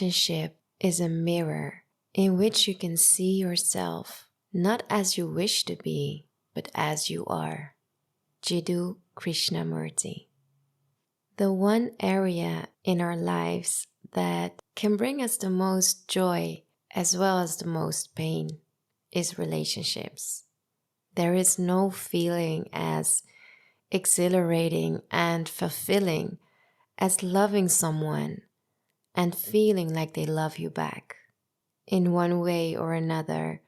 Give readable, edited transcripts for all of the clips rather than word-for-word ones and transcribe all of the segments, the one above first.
relationship is a mirror in which you can see yourself not as you wish to be, but as you are. Jiddu Krishnamurti. The one area in our lives that can bring us the most joy as well as the most pain is relationships. There is no feeling as exhilarating and fulfilling as loving someone and feeling like they love you back. In one way or another,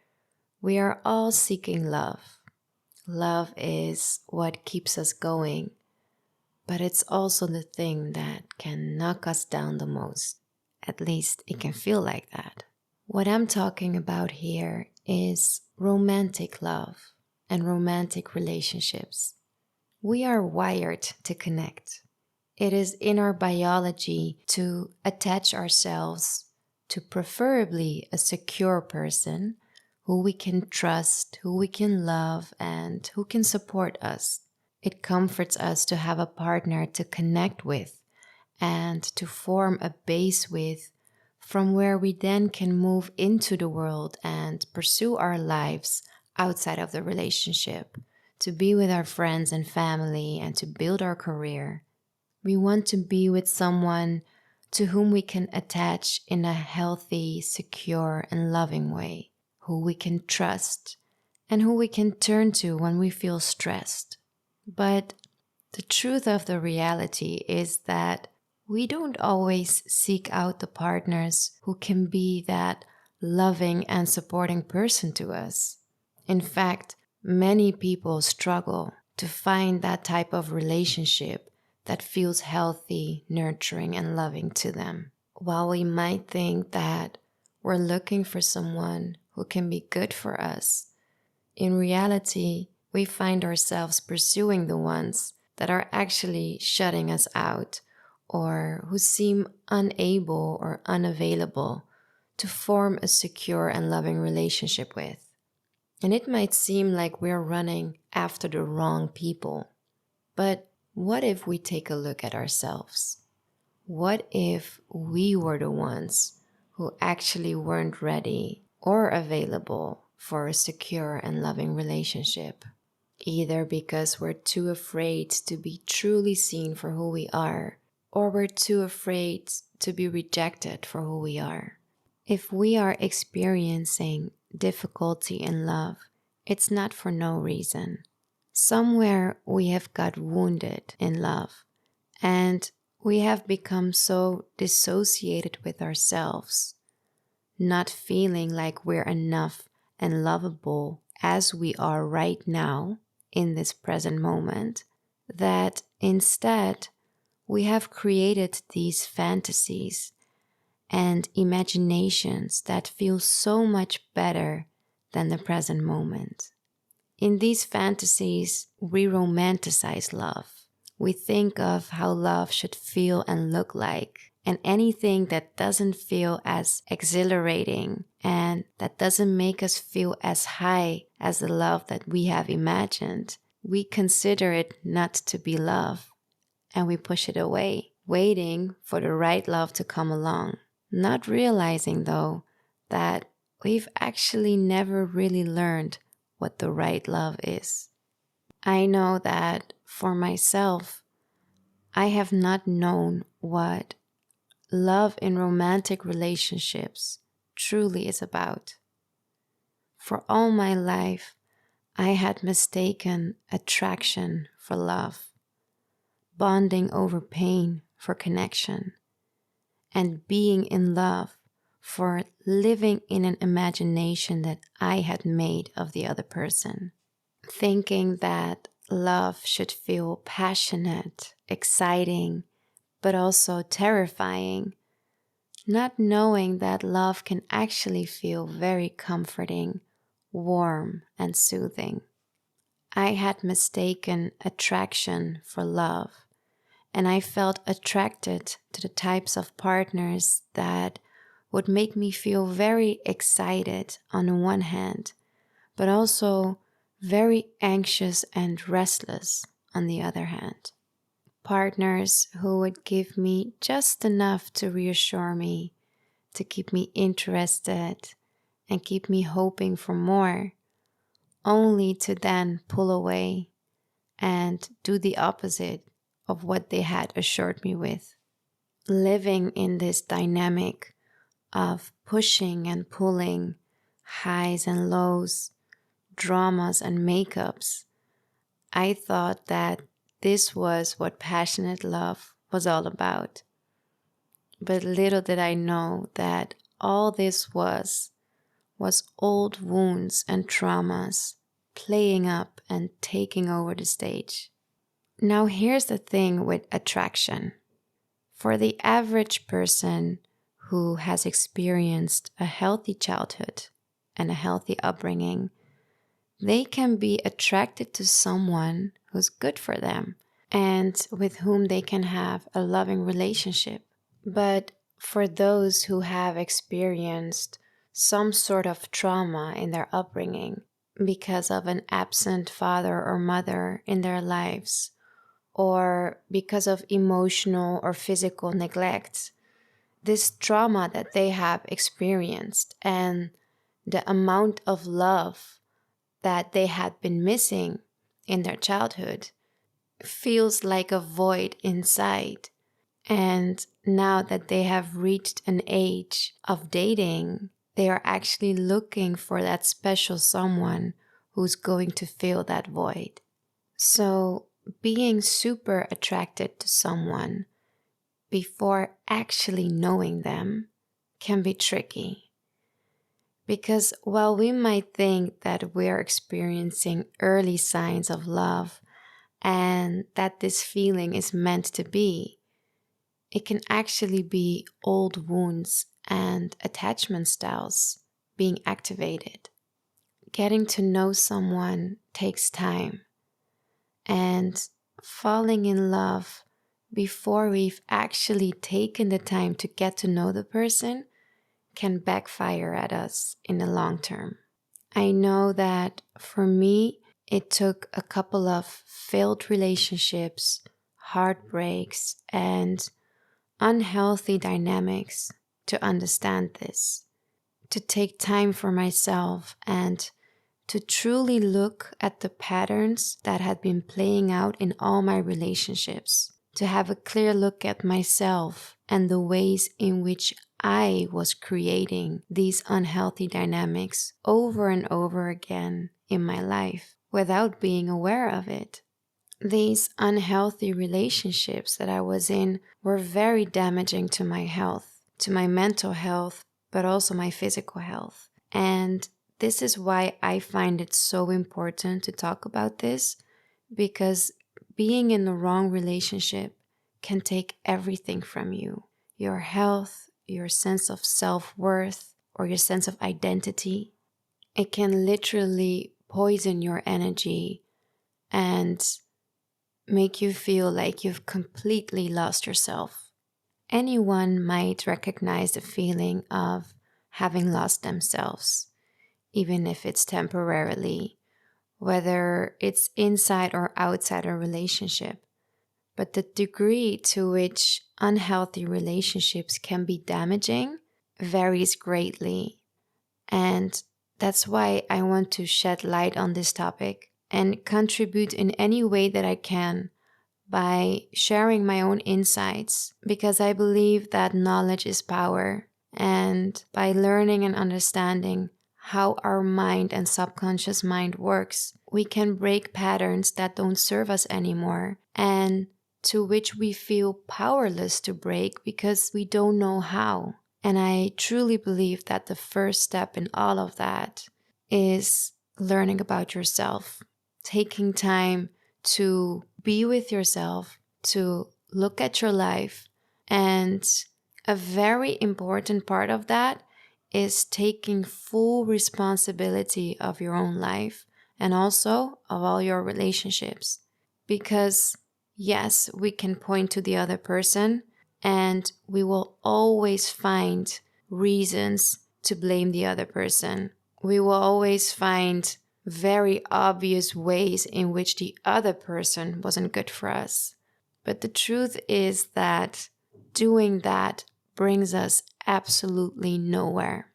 we are all seeking love. Love is what keeps us going, but it's also the thing that can knock us down the most. At least it can feel like that. What I'm talking about here is romantic love and romantic relationships. We are wired to connect. It is in our biology to attach ourselves to preferably a secure person who we can trust, who we can love, and who can support us. It comforts us to have a partner to connect with and to form a base with, from where we then can move into the world and pursue our lives outside of the relationship, to be with our friends and family and to build our career. We want to be with someone to whom we can attach in a healthy, secure, and loving way, who we can trust, and who we can turn to when we feel stressed. But the truth of the reality is that we don't always seek out the partners who can be that loving and supporting person to us. In fact, many people struggle to find that type of relationship that feels healthy, nurturing, and loving to them. While we might think that we're looking for someone who can be good for us, in reality, we find ourselves pursuing the ones that are actually shutting us out or who seem unable or unavailable to form a secure and loving relationship with. And it might seem like we're running after the wrong people, but what if we take a look at ourselves? What if we were the ones who actually weren't ready or available for a secure and loving relationship? Either because we're too afraid to be truly seen for who we are, or we're too afraid to be rejected for who we are. If we are experiencing difficulty in love, it's not for no reason. Somewhere we have got wounded in love, and we have become so dissociated with ourselves, not feeling like we're enough and lovable as we are right now in this present moment, that instead we have created these fantasies and imaginations that feel so much better than the present moment. In these fantasies, we romanticize love. We think of how love should feel and look like, and anything that doesn't feel as exhilarating and that doesn't make us feel as high as the love that we have imagined, we consider it not to be love, and we push it away, waiting for the right love to come along. Not realizing, though, that we've actually never really learned what the right love is. I know that for myself, I have not known what love in romantic relationships truly is about. For all my life, I had mistaken attraction for love, bonding over pain for connection, and being in love for living in an imagination that I had made of the other person. Thinking that love should feel passionate, exciting, but also terrifying. Not knowing that love can actually feel very comforting, warm, and soothing. I had mistaken attraction for love, and I felt attracted to the types of partners that would make me feel very excited on the one hand, but also very anxious and restless on the other hand. Partners who would give me just enough to reassure me to keep me interested and keep me hoping for more, only to then pull away and do the opposite of what they had assured me with. Living in this dynamic of pushing and pulling, highs and lows, dramas and makeups, I thought that this was what passionate love was all about. But little did I know that all this was old wounds and traumas playing up and taking over the stage. Now here's the thing with attraction. For the average person who has experienced a healthy childhood and a healthy upbringing, they can be attracted to someone who's good for them and with whom they can have a loving relationship. But for those who have experienced some sort of trauma in their upbringing because of an absent father or mother in their lives, or because of emotional or physical neglect, this trauma that they have experienced and the amount of love that they had been missing in their childhood feels like a void inside. And now that they have reached an age of dating, they are actually looking for that special someone who's going to fill that void. So being super attracted to someone before actually knowing them can be tricky. Because while we might think that we're experiencing early signs of love and that this feeling is meant to be, it can actually be old wounds and attachment styles being activated. Getting to know someone takes time, and falling in love before we've actually taken the time to get to know the person can backfire at us in the long term. I know that for me, it took a couple of failed relationships, heartbreaks, and unhealthy dynamics to understand this, to take time for myself and to truly look at the patterns that had been playing out in all my relationships, to have a clear look at myself and the ways in which I was creating these unhealthy dynamics over and over again in my life without being aware of it. These unhealthy relationships that I was in were very damaging to my health, to my mental health, but also my physical health. And this is why I find it so important to talk about this, because being in the wrong relationship can take everything from you. Your health, your sense of self-worth, or your sense of identity. It can literally poison your energy and make you feel like you've completely lost yourself. Anyone might recognize the feeling of having lost themselves, even if it's temporarily, whether it's inside or outside a relationship. But the degree to which unhealthy relationships can be damaging varies greatly. And that's why I want to shed light on this topic and contribute in any way that I can by sharing my own insights, because I believe that knowledge is power. And by learning and understanding how our mind and subconscious mind works, we can break patterns that don't serve us anymore and to which we feel powerless to break because we don't know how. And I truly believe that the first step in all of that is learning about yourself, taking time to be with yourself, to look at your life. And a very important part of that is taking full responsibility of your own life and also of all your relationships. Because yes, we can point to the other person and we will always find reasons to blame the other person. We will always find very obvious ways in which the other person wasn't good for us. But the truth is that doing that brings us absolutely nowhere.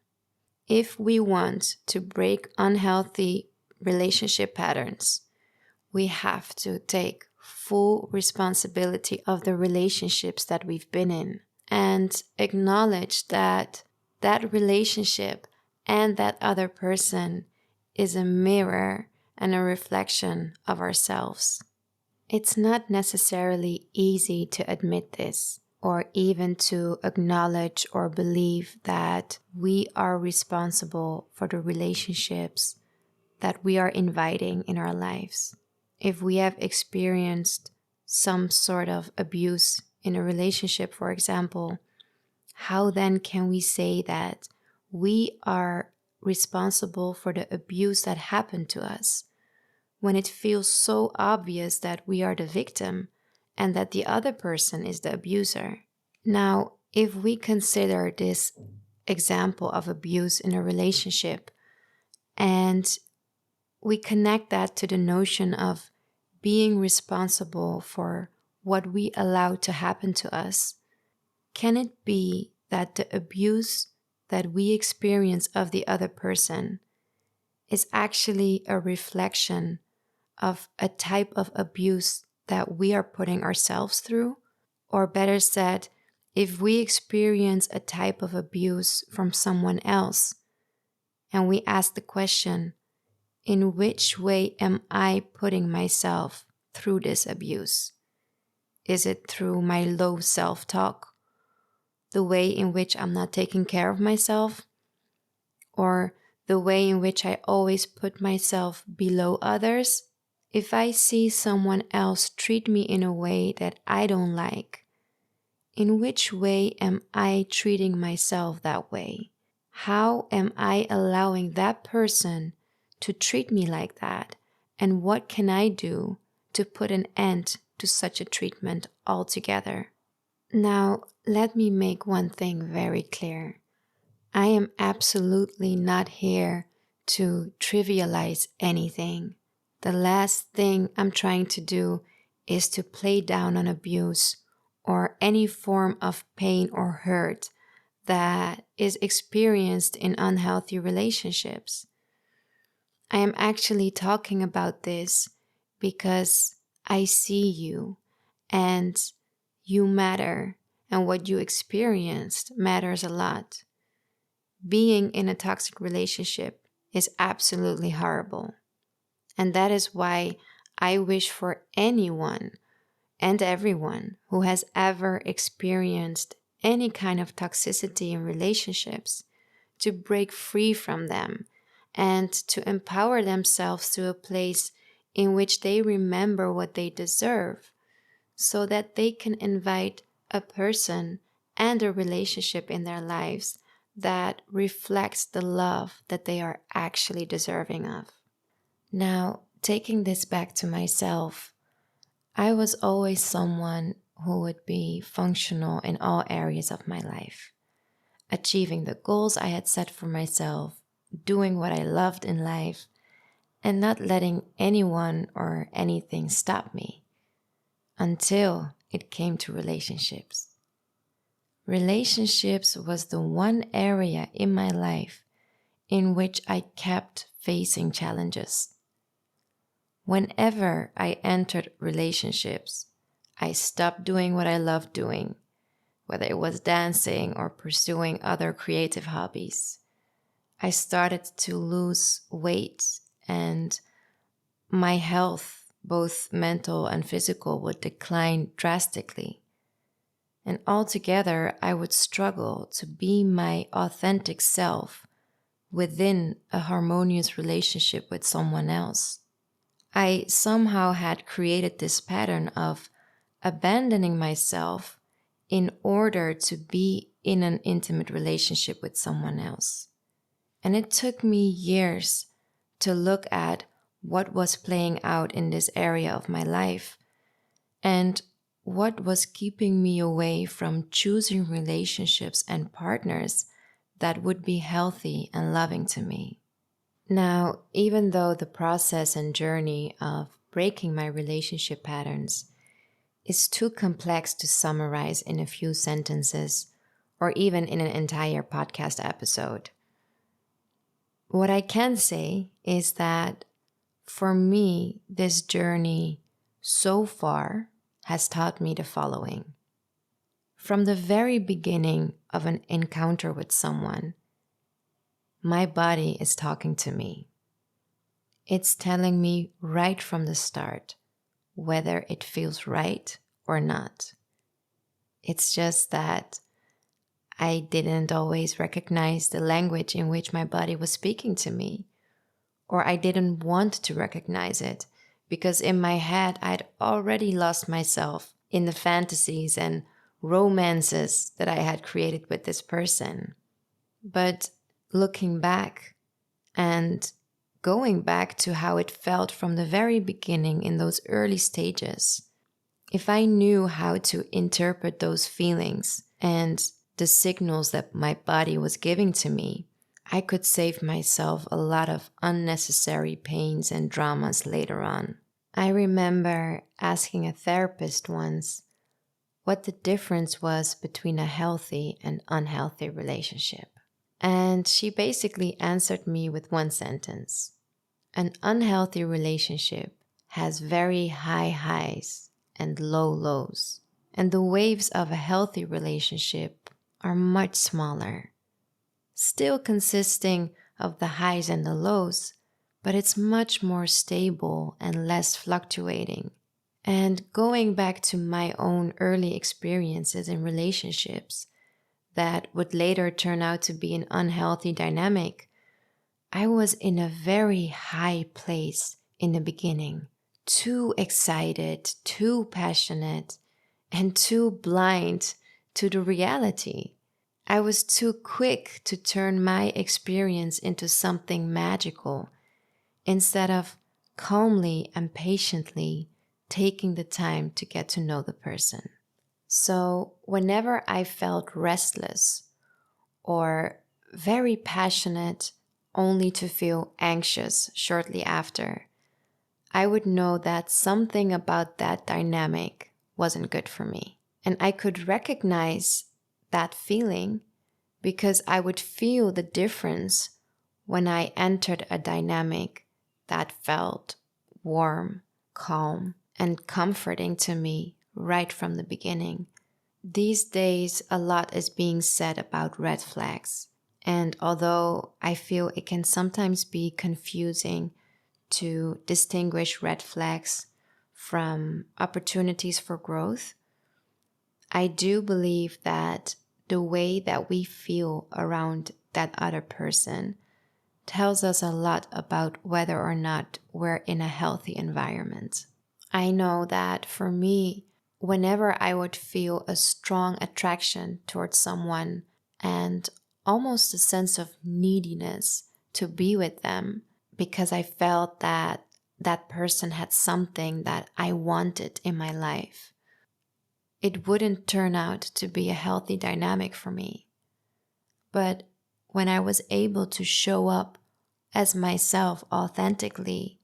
If we want to break unhealthy relationship patterns, we have to take full responsibility of the relationships that we've been in and acknowledge that that relationship and that other person is a mirror and a reflection of ourselves. It's not necessarily easy to admit this, or even to acknowledge or believe that we are responsible for the relationships that we are inviting in our lives. If we have experienced some sort of abuse in a relationship, for example, how then can we say that we are responsible for the abuse that happened to us when it feels so obvious that we are the victim and that the other person is the abuser? Now, if we consider this example of abuse in a relationship and we connect that to the notion of being responsible for what we allow to happen to us, can it be that the abuse that we experience of the other person is actually a reflection of a type of abuse that we are putting ourselves through? Or better said, if we experience a type of abuse from someone else and we ask the question, in which way am I putting myself through this abuse? Is it through my low self-talk, the way in which I'm not taking care of myself, or the way in which I always put myself below others? If I see someone else treat me in a way that I don't like, in which way am I treating myself that way? How am I allowing that person to treat me like that? And what can I do to put an end to such a treatment altogether? Now, let me make one thing very clear. I am absolutely not here to trivialize anything. The last thing I'm trying to do is to play down on abuse or any form of pain or hurt that is experienced in unhealthy relationships. I am actually talking about this because I see you and you matter, and what you experienced matters a lot. Being in a toxic relationship is absolutely horrible. And that is why I wish for anyone and everyone who has ever experienced any kind of toxicity in relationships to break free from them and to empower themselves to a place in which they remember what they deserve, so that they can invite a person and a relationship in their lives that reflects the love that they are actually deserving of. Now, taking this back to myself, I was always someone who would be functional in all areas of my life, achieving the goals I had set for myself, doing what I loved in life, and not letting anyone or anything stop me, until it came to relationships. Relationships was the one area in my life in which I kept facing challenges. Whenever I entered relationships, I stopped doing what I loved doing, whether it was dancing or pursuing other creative hobbies. I started to lose weight, and my health, both mental and physical, would decline drastically. And altogether, I would struggle to be my authentic self within a harmonious relationship with someone else. I somehow had created this pattern of abandoning myself in order to be in an intimate relationship with someone else. And it took me years to look at what was playing out in this area of my life and what was keeping me away from choosing relationships and partners that would be healthy and loving to me. Now, even though the process and journey of breaking my relationship patterns is too complex to summarize in a few sentences or even in an entire podcast episode. What I can say is that for me, this journey so far has taught me the following. From the very beginning of an encounter with someone, my body is talking to me. It's telling me right from the start whether it feels right or not. It's just that I didn't always recognize the language in which my body was speaking to me, or I didn't want to recognize it because in my head I'd already lost myself in the fantasies and romances that I had created with this person. But looking back and going back to how it felt from the very beginning in those early stages, if I knew how to interpret those feelings and the signals that my body was giving to me, I could save myself a lot of unnecessary pains and dramas later on. I remember asking a therapist once what the difference was between a healthy and unhealthy relationship. And she basically answered me with one sentence. An unhealthy relationship has very high highs and low lows. And the waves of a healthy relationship are much smaller, still consisting of the highs and the lows, but it's much more stable and less fluctuating. And going back to my own early experiences in relationships that would later turn out to be an unhealthy dynamic, I was in a very high place in the beginning, too excited, too passionate, and too blind to the reality. I was too quick to turn my experience into something magical instead of calmly and patiently taking the time to get to know the person. So whenever I felt restless or very passionate only to feel anxious shortly after, I would know that something about that dynamic wasn't good for me. And I could recognize that feeling because I would feel the difference when I entered a dynamic that felt warm, calm, and comforting to me right from the beginning. These days, a lot is being said about red flags. And although I feel it can sometimes be confusing to distinguish red flags from opportunities for growth, I do believe that the way that we feel around that other person tells us a lot about whether or not we're in a healthy environment. I know that for me, whenever I would feel a strong attraction towards someone and almost a sense of neediness to be with them because I felt that that person had something that I wanted in my life, it wouldn't turn out to be a healthy dynamic for me. But when I was able to show up as myself authentically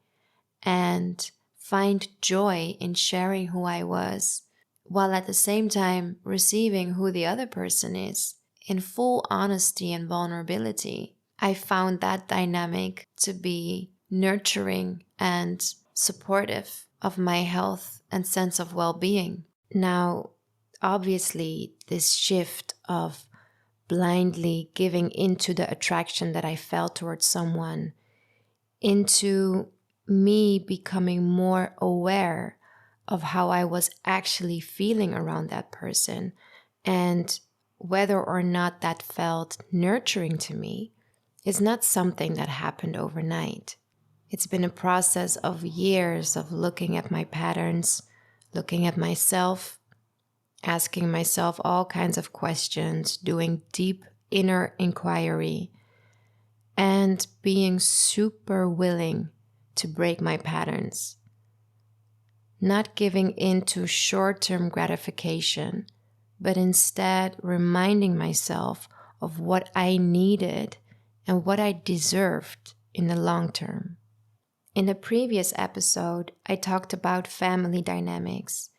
and find joy in sharing who I was, while at the same time receiving who the other person is, in full honesty and vulnerability, I found that dynamic to be nurturing and supportive of my health and sense of well-being. Now, obviously, this shift of blindly giving into the attraction that I felt towards someone into me becoming more aware of how I was actually feeling around that person and whether or not that felt nurturing to me is not something that happened overnight. It's been a process of years of looking at my patterns, looking at myself, asking myself all kinds of questions, doing deep inner inquiry, and being super willing to break my patterns. Not giving in to short-term gratification, but instead reminding myself of what I needed and what I deserved in the long term. In the previous episode, I talked about family dynamics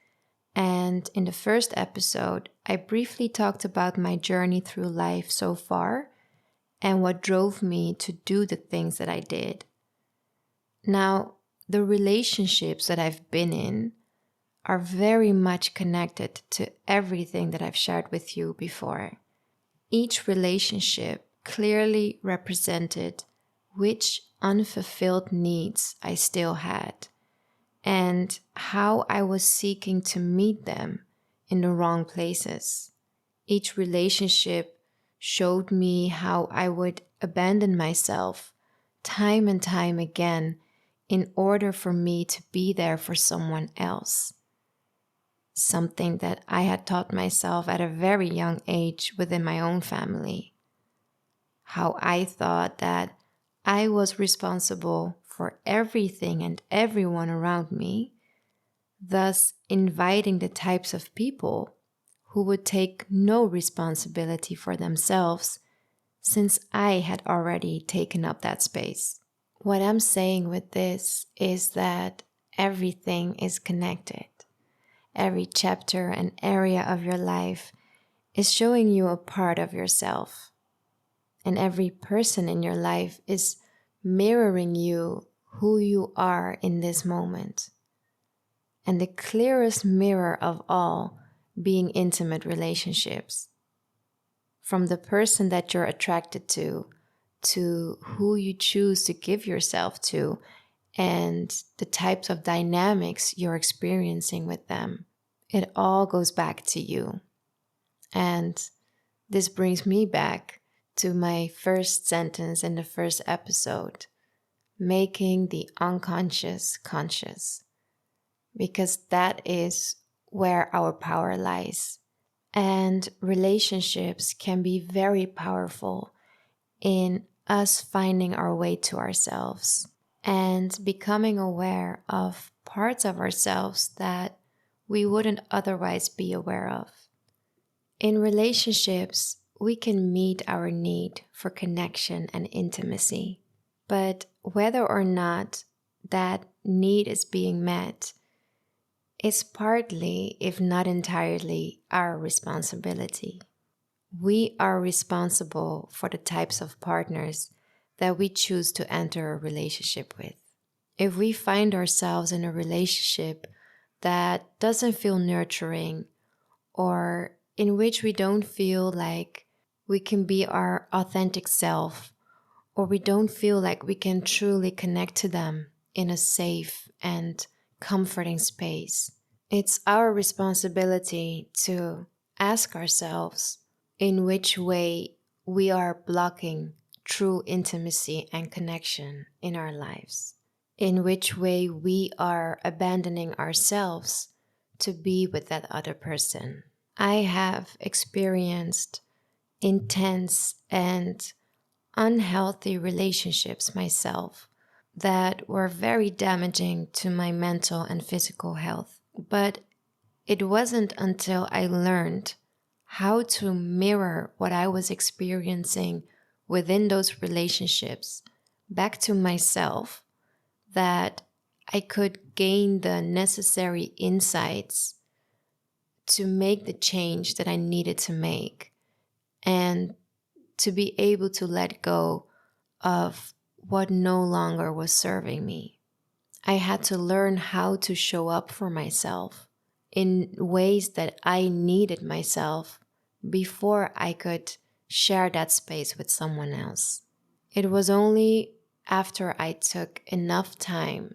And in the first episode, I briefly talked about my journey through life so far and what drove me to do the things that I did. Now, the relationships that I've been in are very much connected to everything that I've shared with you before. Each relationship clearly represented which unfulfilled needs I still had and how I was seeking to meet them in the wrong places. Each relationship showed me how I would abandon myself time and time again in order for me to be there for someone else. Something that I had taught myself at a very young age within my own family. How I thought that I was responsible for everything and everyone around me, thus inviting the types of people who would take no responsibility for themselves since I had already taken up that space. What I'm saying with this is that everything is connected. Every chapter and area of your life is showing you a part of yourself. And every person in your life is mirroring you who you are in this moment. And the clearest mirror of all being intimate relationships. From the person that you're attracted to who you choose to give yourself to, and the types of dynamics you're experiencing with them. It all goes back to you. And this brings me back to my first sentence in the first episode, making the unconscious conscious, because that is where our power lies. And relationships can be very powerful in us finding our way to ourselves and becoming aware of parts of ourselves that we wouldn't otherwise be aware of. In relationships, we can meet our need for connection and intimacy, but whether or not that need is being met is partly, if not entirely, our responsibility. We are responsible for the types of partners that we choose to enter a relationship with. If we find ourselves in a relationship that doesn't feel nurturing or in which we don't feel like we can be our authentic self, or we don't feel like we can truly connect to them in a safe and comforting space, it's our responsibility to ask ourselves in which way we are blocking true intimacy and connection in our lives, in which way we are abandoning ourselves to be with that other person. I have experienced intense and unhealthy relationships myself that were very damaging to my mental and physical health. But it wasn't until I learned how to mirror what I was experiencing within those relationships back to myself that I could gain the necessary insights to make the change that I needed to make and to be able to let go of what no longer was serving me. I had to learn how to show up for myself in ways that I needed myself before I could share that space with someone else. It was only after I took enough time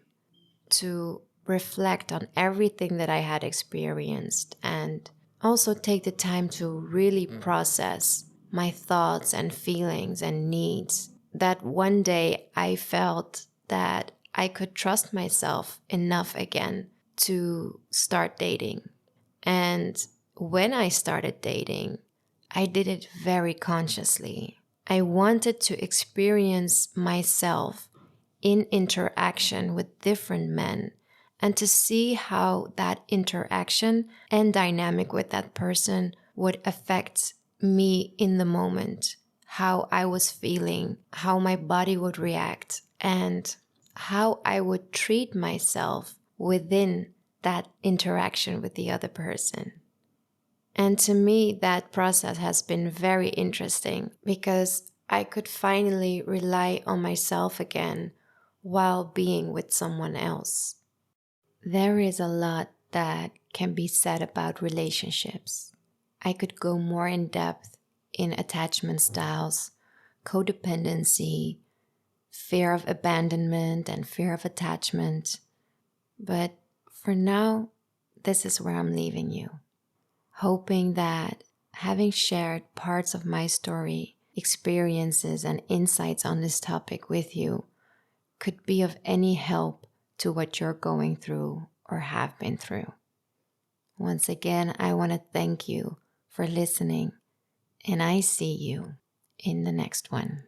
to reflect on everything that I had experienced and also take the time to really process my thoughts and feelings and needs that one day I felt that I could trust myself enough again to start dating. And when I started dating, I did it very consciously. I wanted to experience myself in interaction with different men and to see how that interaction and dynamic with that person would affect me in the moment, how I was feeling, how my body would react, and how I would treat myself within that interaction with the other person. And to me, that process has been very interesting because I could finally rely on myself again while being with someone else. There is a lot that can be said about relationships. I could go more in depth in attachment styles, codependency, fear of abandonment, and fear of attachment. But for now, this is where I'm leaving you, hoping that having shared parts of my story, experiences, and insights on this topic with you could be of any help to what you're going through or have been through. Once again, I want to thank you for listening, and I see you in the next one.